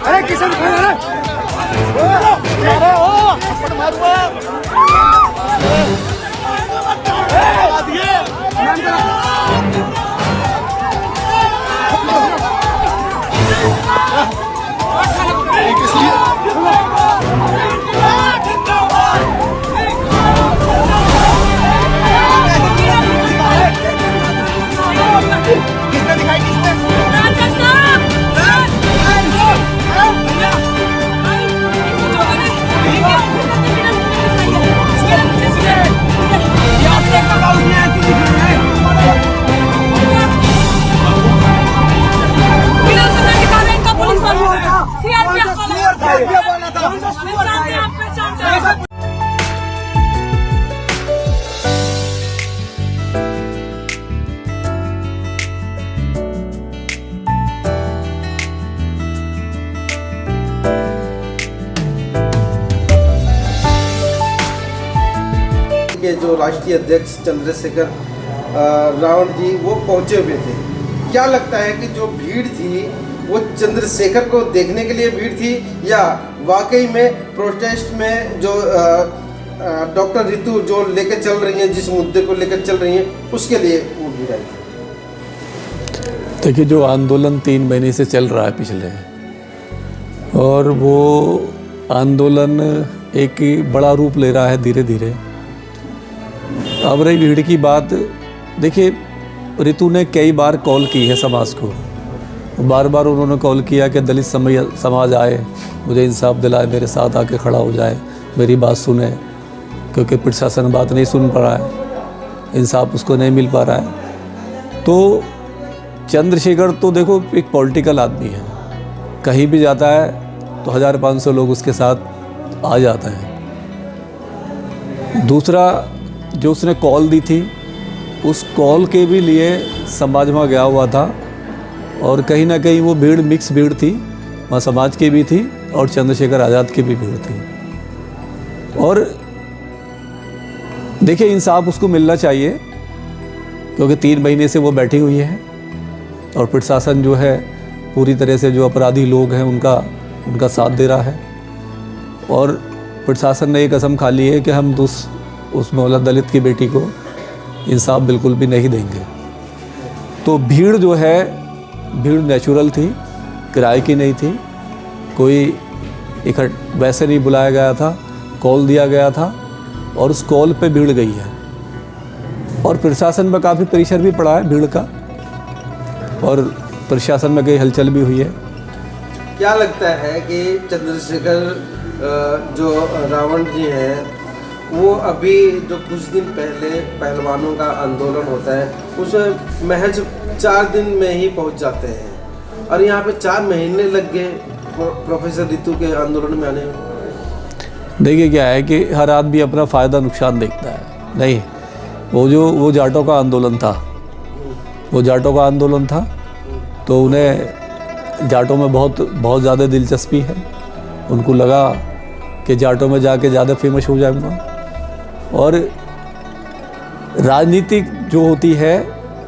अरे किशन के जो राष्ट्रीय अध्यक्ष चंद्रशेखर रावण जी वो पहुंचे हुए थे। क्या लगता है कि जो भीड़ थी वो चंद्रशेखर को देखने के लिए भीड़ थी या वाकई में प्रोटेस्ट में जो डॉक्टर रितु जो लेकर चल रही हैं, जिस मुद्दे को लेकर चल रही हैं, उसके लिए वो भीड़ आई थी? देखिए, जो आंदोलन 3 महीने से चल रहा है पिछले, और वो आंदोलन एक बड़ा रूप ले रहा है धीरे धीरे। अब रही भीड़ की बात, देखिए रितु ने कई बार कॉल की है समाज को, बार बार उन्होंने कॉल किया कि दलित समाज आए, मुझे इंसाफ दिलाए, मेरे साथ आके खड़ा हो जाए, मेरी बात सुने, क्योंकि प्रशासन बात नहीं सुन पा रहा है, इंसाफ उसको नहीं मिल पा रहा है। तो चंद्रशेखर तो देखो एक पॉलिटिकल आदमी है, कहीं भी जाता है तो 1500 लोग उसके साथ आ जाते हैं। दूसरा, जो उसने कॉल दी थी, उस कॉल के भी लिए समाज में गया हुआ था, और कहीं ना कहीं वो भीड़ मिक्स भीड़ थी, वहाँ समाज की भी थी और चंद्रशेखर आज़ाद की भी भीड़ थी। और देखिए, इंसाफ उसको मिलना चाहिए, क्योंकि 3 महीने से वो बैठी हुई है, और प्रशासन जो है पूरी तरह से जो अपराधी लोग हैं उनका साथ दे रहा है। और प्रशासन ने ये कसम खा ली है कि हम उस मौला दलित की बेटी को इंसाफ बिल्कुल भी नहीं देंगे। तो भीड़ जो है, भीड़ नेचुरल थी, किराए की नहीं थी, कोई वैसे नहीं बुलाया गया था, कॉल दिया गया था, और उस कॉल पे भीड़ गई है। और प्रशासन में काफ़ी प्रेशर भी पड़ा है भीड़ का, और प्रशासन में कई हलचल भी हुई है। क्या लगता है कि चंद्रशेखर जो रावण जी हैं, वो अभी जो कुछ दिन पहले पहलवानों का आंदोलन होता है उसमें महज 4 दिन में ही पहुंच जाते हैं, और यहाँ पे 4 महीने लग गए प्रोफेसर रितु के आंदोलन में आने में? देखिए, क्या है कि हर आदमी अपना फ़ायदा नुकसान देखता है। नहीं, वो जाटों का आंदोलन था, तो उन्हें जाटों में बहुत ज़्यादा दिलचस्पी है। उनको लगा कि जाटों में जाके ज़्यादा फेमस हो जाऊंगा। और राजनीति जो होती है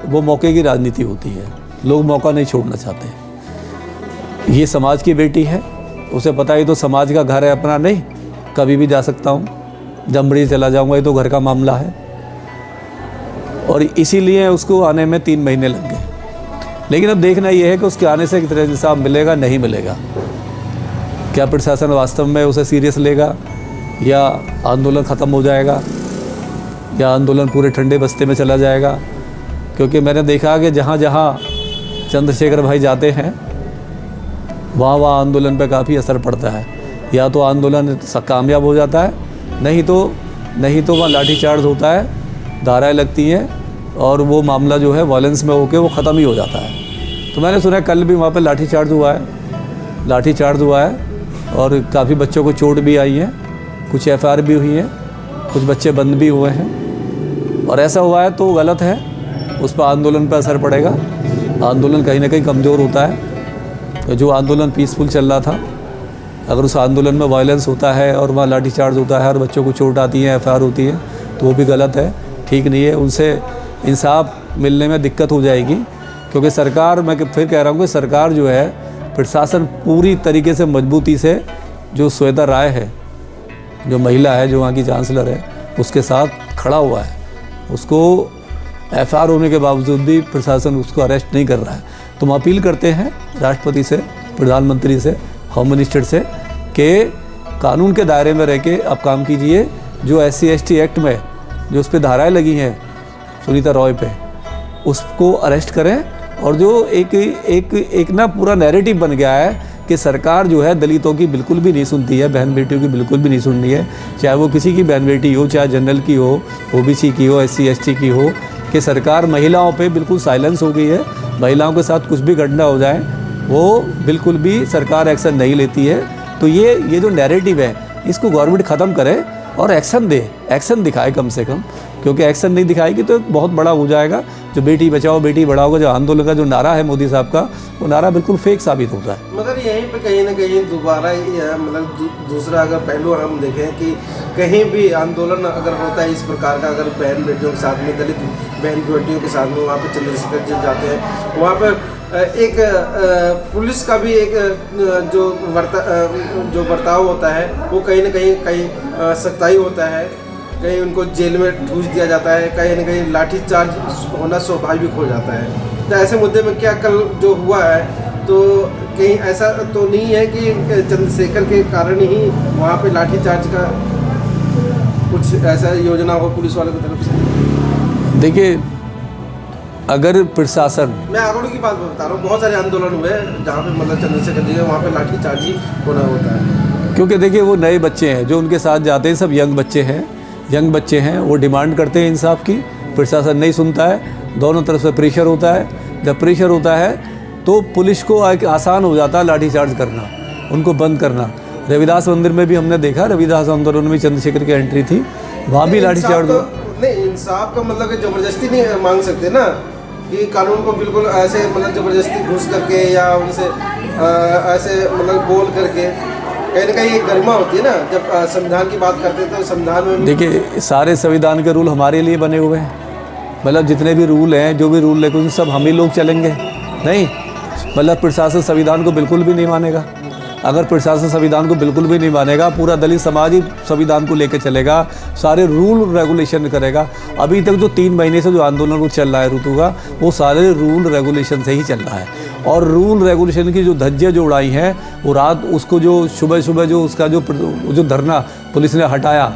वो मौके की राजनीति होती है, लोग मौका नहीं छोड़ना चाहते। ये समाज की बेटी है, उसे पता ही तो समाज का घर है अपना, नहीं कभी भी जा सकता हूँ, जब मर्जी चला जाऊँगा, ये तो घर का मामला है। और इसीलिए उसको आने में 3 महीने लग गए। लेकिन अब देखना ये है कि उसके आने से कितना इंसाफ मिलेगा, नहीं मिलेगा। क्या प्रशासन वास्तव में उसे सीरियस लेगा, या आंदोलन ख़त्म हो जाएगा, या आंदोलन पूरे ठंडे बस्ते में चला जाएगा? क्योंकि मैंने देखा कि जहाँ जहाँ चंद्रशेखर भाई जाते हैं वहाँ आंदोलन पे काफ़ी असर पड़ता है। या तो आंदोलन कामयाब हो जाता है, नहीं तो वहाँ लाठीचार्ज होता है, धाराएं लगती हैं, और वो मामला जो है वायलेंस में होकर वो ख़त्म ही हो जाता है। तो मैंने सुना कल भी वहाँ पर लाठीचार्ज हुआ है और काफ़ी बच्चों को चोट भी आई है, कुछ FIR भी हुई है, कुछ बच्चे बंद भी हुए हैं। और ऐसा हुआ है तो गलत है, उस पर आंदोलन पर असर पड़ेगा। आंदोलन कहीं ना कहीं कमज़ोर होता है। तो जो आंदोलन पीसफुल चल रहा था, अगर उस आंदोलन में वायलेंस होता है और वहाँ लाठीचार्ज होता है और बच्चों को चोट आती है, FIR होती है, तो वो भी गलत है, ठीक नहीं है। उनसे इंसाफ मिलने में दिक्कत हो जाएगी, क्योंकि सरकार, मैं फिर कह रहा हूँ कि सरकार जो है, प्रशासन पूरी तरीके से मजबूती से, जो श्वेता राय है, जो महिला है, जो वहाँ की चांसलर है, उसके साथ खड़ा हुआ है। उसको FIR होने के बावजूद भी प्रशासन उसको अरेस्ट नहीं कर रहा है। तो हम अपील करते हैं राष्ट्रपति से, प्रधानमंत्री से, होम मिनिस्टर से कि कानून के दायरे में रह के आप काम कीजिए। जो SC/ST एक्ट में जो उस पर धाराएँ लगी हैं सुनीता रॉय पे, उसको अरेस्ट करें। और जो एक ना पूरा नैरेटिव बन गया है कि सरकार जो है दलितों की बिल्कुल भी नहीं सुनती है, बहन बेटियों की बिल्कुल भी नहीं सुन रही है, चाहे वो किसी की बहन बेटी हो, चाहे जनरल की हो, OBC की हो, SC/ST की हो, कि सरकार महिलाओं पे बिल्कुल साइलेंस हो गई है। महिलाओं के साथ कुछ भी घटना हो जाए वो बिल्कुल भी सरकार एक्शन नहीं लेती है। तो ये जो नैरेटिव है, इसको गवर्नमेंट ख़त्म करे और एक्शन दिखाए कम से कम, क्योंकि एक्शन नहीं दिखाएगी तो बहुत बड़ा हो जाएगा। जो बेटी बचाओ बेटी बढ़ाओ का जो आंदोलन का जो नारा है मोदी साहब का, वो नारा बिल्कुल फेक साबित होता है। मगर यहीं पे कहीं ना कहीं दोबारा मतलब दूसरा अगर पहलू हम देखें कि कहीं भी आंदोलन अगर होता है इस प्रकार का, अगर बहन बेटियों के साथ में, दलित बहन बेटियों के साथ में, वहाँ पर चंद्रशेखर जी जाते हैं, वहाँ पर एक पुलिस का भी एक जो बर्ताव होता है, वो कहीं ना कहीं सख्ताई होता है, कहीं उनको जेल में ठूस दिया जाता है, कहीं ना कहीं लाठीचार्ज होना स्वाभाविक हो जाता है। तो ऐसे मुद्दे में क्या कल जो हुआ है, तो कहीं ऐसा तो नहीं है कि चंद्रशेखर के कारण ही वहाँ पे लाठीचार्ज का कुछ ऐसा योजना हो पुलिस वालों की तरफ से? देखिए, अगर प्रशासन, मैं आगोड़ी की बात बता रहा हूँ, बहुत सारे आंदोलन हुए जहाँ पे मतलब चंद्रशेखर जी वहाँ पे लाठीचार्ज ही होना होता है। क्योंकि देखिए वो नए बच्चे हैं जो उनके साथ जाते हैं, सब यंग बच्चे हैं, वो डिमांड करते हैं इंसाफ की, प्रशासन नहीं सुनता है, दोनों तरफ से प्रेशर होता है। जब प्रेशर होता है तो पुलिस को आसान हो जाता है लाठीचार्ज करना, उनको बंद करना। रविदास मंदिर में भी हमने देखा, रविदास आंदोलन में चंद्रशेखर की एंट्री थी, वहाँ भी लाठीचार्ज हुआ। नहीं, इंसाफ का मतलब कि ज़बरदस्ती नहीं मांग सकते ना, कि कानून को बिल्कुल ऐसे मतलब ज़बरदस्ती घुस करके या उनसे ऐसे मतलब बोल करके, कहीं ना कहीं एक गरिमा होती है ना। जब संविधान की बात करते हैं तो संविधान में देखिए सारे संविधान के रूल हमारे लिए बने हुए हैं, मतलब जितने भी रूल हैं, जो भी रूल है, कुछ सब हम ही लोग चलेंगे नहीं। मतलब प्रशासन संविधान को बिल्कुल भी नहीं मानेगा। अगर प्रशासन संविधान को बिल्कुल भी नहीं मानेगा, पूरा दलित समाज ही संविधान को लेकर चलेगा, सारे रूल रेगुलेशन करेगा। अभी तक जो 3 महीने से जो आंदोलन वो चल रहा है ऋतु का, वो सारे रूल रेगुलेशन से ही चल रहा है। और रूल रेगुलेशन की जो धज्जियाँ जो उड़ाई हैं, वो रात उसको जो सुबह जो उसका जो धरना पुलिस ने हटाया,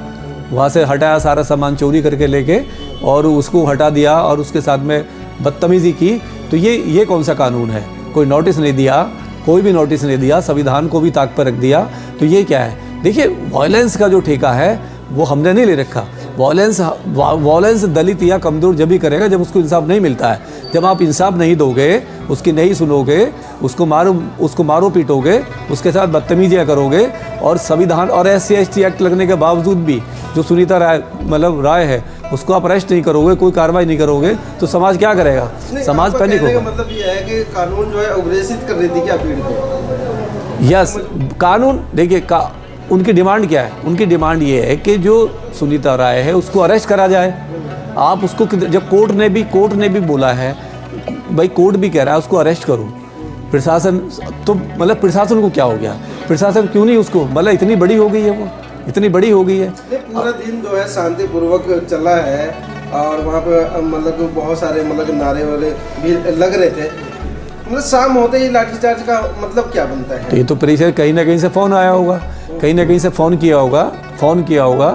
वहाँ से हटाया, सारा सामान चोरी करके लेके और उसको हटा दिया और उसके साथ में बदतमीज़ी की। तो ये कौन सा कानून है? कोई नोटिस नहीं दिया, कोई भी नोटिस नहीं दिया, संविधान को भी ताक पर रख दिया। तो ये क्या है? देखिए, वायलेंस का जो ठेका है वो हमने नहीं ले रखा। वायलेंस दलित या कमज़ोर जब भी करेगा जब उसको इंसाफ नहीं मिलता है। जब आप इंसाफ नहीं दोगे, उसकी नहीं सुनोगे, उसको मारो पीटोगे, उसके साथ बदतमीजियाँ करोगे और संविधान और SC/ST एक्ट लगने के बावजूद भी जो सुनीता राय है उसको आप अरेस्ट नहीं करोगे, कोई कार्रवाई नहीं करोगे, तो समाज क्या करेगा? समाज पैनिक होगा। मतलब ये है कि कानून जो है अग्रेसित कर रही थी क्या भीड़ को? यस, कानून देखिए उनकी डिमांड क्या है? उनकी डिमांड ये है कि जो सुनीता राय है उसको अरेस्ट करा जाए। आप उसको, जब कोर्ट ने भी बोला है, भाई कोर्ट भी कह रहा है उसको अरेस्ट करो, प्रशासन तो मतलब प्रशासन को क्या हो गया? प्रशासन क्यों नहीं उसको, मतलब इतनी बड़ी हो गई है, वो इतनी बड़ी हो गई है। पूरा दिन जो है शांतिपूर्वक चला है और वहाँ पे मतलब बहुत सारे मतलब नारे वारे भी लग रहे थे। मतलब शाम होते ही लाठीचार्ज का मतलब क्या बनता है? तो ये तो प्रेशर कहीं ना कहीं से फ़ोन आया होगा, कहीं ना कहीं से फ़ोन किया होगा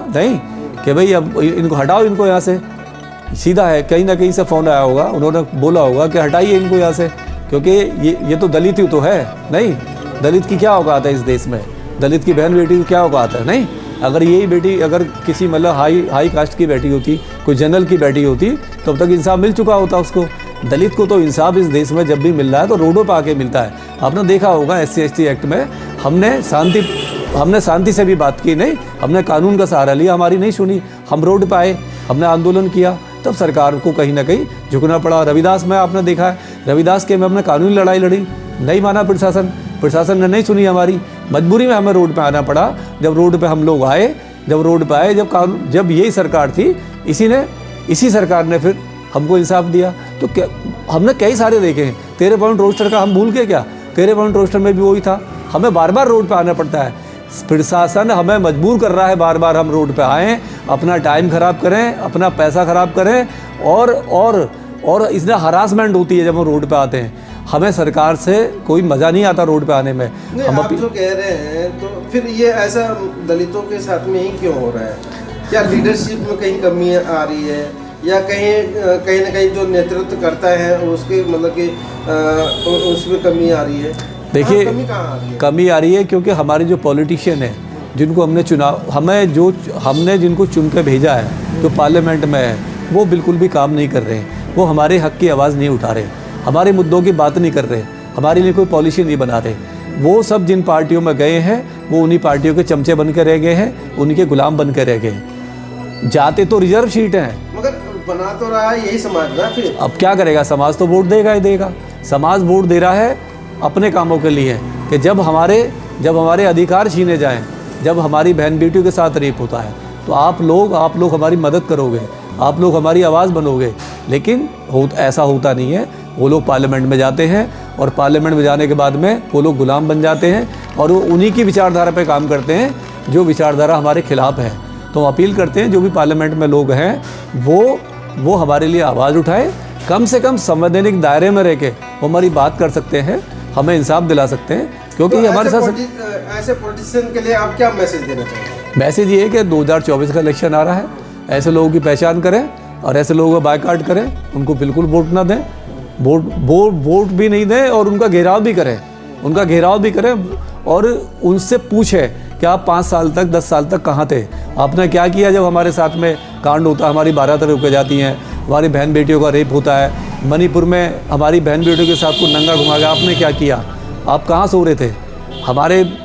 नहीं कि भाई अब इनको हटाओ, इनको यहाँ से। सीधा है, कहीं ना कहीं से फ़ोन आया होगा, उन्होंने बोला होगा कि हटाइए इनको यहाँ से, क्योंकि ये तो दलित ही तो है नहीं। दलित की क्या औकात है इस देश में? दलित की बहन बेटी की क्या औकात है? नहीं। अगर यही बेटी अगर किसी मतलब हाई कास्ट की बेटी होती, कोई जनरल की बेटी होती, तो अब तक इंसाफ मिल चुका होता उसको। दलित को तो इंसाफ इस देश में जब भी मिल रहा है तो रोडों पर आके मिलता है। आपने देखा होगा SC/ST एक्ट में हमने शांति से भी बात की नहीं, हमने कानून का सहारा लिया, हमारी नहीं सुनी, हम रोड पे आए, हमने आंदोलन किया, तब सरकार को कहीं ना कहीं झुकना पड़ा। रविदास में आपने देखा है, रविदास के में हमने कानूनी लड़ाई लड़ी, नहीं माना प्रशासन ने नहीं सुनी हमारी, मजबूरी में हमें रोड पे आना पड़ा। जब रोड पे हम लोग आए, जब यही सरकार थी, इसी सरकार ने फिर हमको इंसाफ दिया। तो क्या हमने कई सारे देखे हैं। 13 पॉइंट रोस्टर का हम भूल गए क्या? 13 पॉइंट रोस्टर में भी वही था, हमें बार बार रोड पे आना पड़ता है। प्रशासन हमें मजबूर कर रहा है, बार बार हम रोड पे आएँ, अपना टाइम ख़राब करें, अपना पैसा ख़राब करें, और इसमें हरासमेंट होती है जब हम रोड पे आते हैं। हमें सरकार से कोई मज़ा नहीं आता रोड पे आने में। हम आप जो कह रहे हैं तो फिर ये ऐसा दलितों के साथ में ही क्यों हो रहा है? क्या लीडरशिप में कहीं कमी आ रही है, या कहीं ना कहीं जो नेतृत्व करता है उसके मतलब कि उसमें कमी आ रही है? देखिए, कमी आ रही है क्योंकि हमारे जो पॉलिटिशियन हैं, जिनको हमने चुना, हमने जिनको चुन के भेजा है, जो पार्लियामेंट में है, वो बिल्कुल भी काम नहीं कर रहे हैं। वो हमारे हक़ की आवाज़ नहीं उठा रहे, हमारे मुद्दों की बात नहीं कर रहे, हमारे लिए कोई पॉलिसी नहीं बना रहे। वो सब जिन पार्टियों में गए हैं, वो उन्हीं पार्टियों के चमचे बन के रह गए हैं, उनके गुलाम बन के रह गए हैं। जाते तो रिजर्व सीट हैं, मगर बना तो रहा है यही समाज ना। फिर अब क्या करेगा समाज? तो वोट देगा ही देगा। समाज वोट दे रहा है अपने कामों के लिए, कि जब हमारे अधिकार छीने जाएं, जब हमारी बहन बेटियों के साथ रेप होता है, तो आप लोग हमारी मदद करोगे, आप लोग हमारी आवाज़ बनोगे। लेकिन ऐसा होता नहीं है। वो लोग पार्लियामेंट में जाते हैं, और पार्लियामेंट में जाने के बाद में वो लोग गुलाम बन जाते हैं, और वो उन्हीं की विचारधारा पे काम करते हैं जो विचारधारा हमारे खिलाफ है। तो हम अपील करते हैं जो भी पार्लियामेंट में लोग हैं, वो हमारे लिए आवाज़ उठाए, कम से कम संवैधानिक दायरे में रह के वो हमारी बात कर सकते हैं, हमें इंसाफ दिला सकते हैं। क्योंकि तो हमारे साथ ऐसे पॉलिटिशियन के लिए आप क्या मैसेज देना चाहेंगे? मैसेज ये है कि 2024 का इलेक्शन आ रहा है, ऐसे लोगों की पहचान करें और ऐसे लोगों का बायकॉट करें, उनको बिल्कुल वोट ना दें, वोट भी नहीं दें, और उनका घेराव भी करें, और उनसे पूछें कि आप 5 साल तक 10 साल तक कहाँ थे, आपने क्या किया जब हमारे साथ में कांड होता है, हमारी 12 तरह रुक जाती हैं, हमारी बहन बेटियों का रेप होता है, मणिपुर में हमारी बहन बेटियों के साथ को नंगा घुमा गया, आपने क्या किया? आप कहाँ सो रहे थे?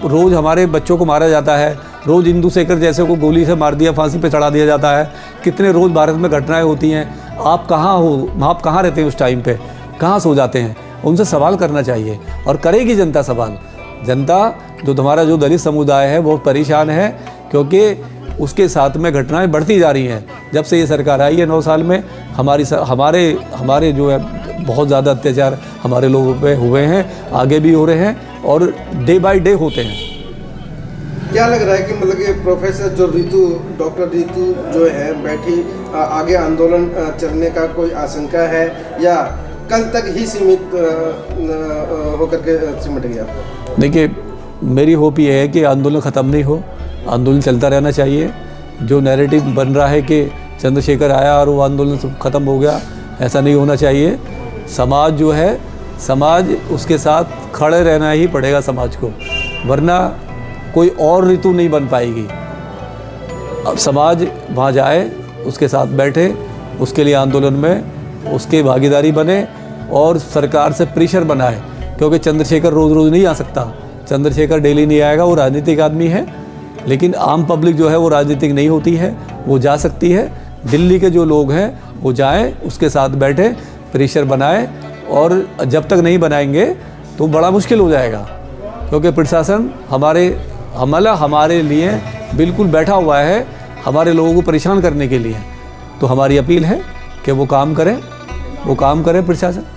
रोज़ हमारे बच्चों को मारा जाता है, रोज़ इंदु शेखर जैसे को गोली से मार दिया, फांसी पे चढ़ा दिया जाता है, कितने रोज़ भारत में घटनाएं होती हैं। आप कहाँ हो? आप कहाँ रहते हैं उस टाइम पे? कहाँ सो जाते हैं? उनसे सवाल करना चाहिए, और करेगी जनता सवाल। जनता जो दलित समुदाय है वो परेशान है, क्योंकि उसके साथ में घटनाएं बढ़ती जा रही हैं। जब से ये सरकार आई है 9 साल में, हमारे जो है बहुत ज़्यादा अत्याचार हमारे लोगों पे हुए हैं, आगे भी हो रहे हैं, और डे बाय डे होते हैं। क्या लग रहा है कि मतलब कि प्रोफेसर डॉक्टर रितु जो है बैठी, आगे आंदोलन चलने का कोई आशंका है, या कल तक ही सीमित होकर के सिमट गया? देखिए, मेरी होप ये है कि आंदोलन ख़त्म नहीं हो, आंदोलन चलता रहना चाहिए। जो नैरेटिव बन रहा है कि चंद्रशेखर आया और वो आंदोलन ख़त्म हो गया, ऐसा नहीं होना चाहिए। समाज जो है, समाज उसके साथ खड़े रहना ही पड़ेगा समाज को, वरना कोई और ऋतु नहीं बन पाएगी। अब समाज वहाँ जाए, उसके साथ बैठे, उसके लिए आंदोलन में उसके भागीदारी बने, और सरकार से प्रेशर बनाए, क्योंकि चंद्रशेखर रोज़ नहीं आ सकता। चंद्रशेखर डेली नहीं आएगा, वो राजनीतिक आदमी है, लेकिन आम पब्लिक जो है वो राजनीतिक नहीं होती है, वो जा सकती है। दिल्ली के जो लोग हैं वो जाएं, उसके साथ बैठे, प्रेशर बनाए, और जब तक नहीं बनाएंगे तो बड़ा मुश्किल हो जाएगा, क्योंकि प्रशासन हमारे लिए बिल्कुल बैठा हुआ है, हमारे लोगों को परेशान करने के लिए। तो हमारी अपील है कि वो काम करें प्रशासन।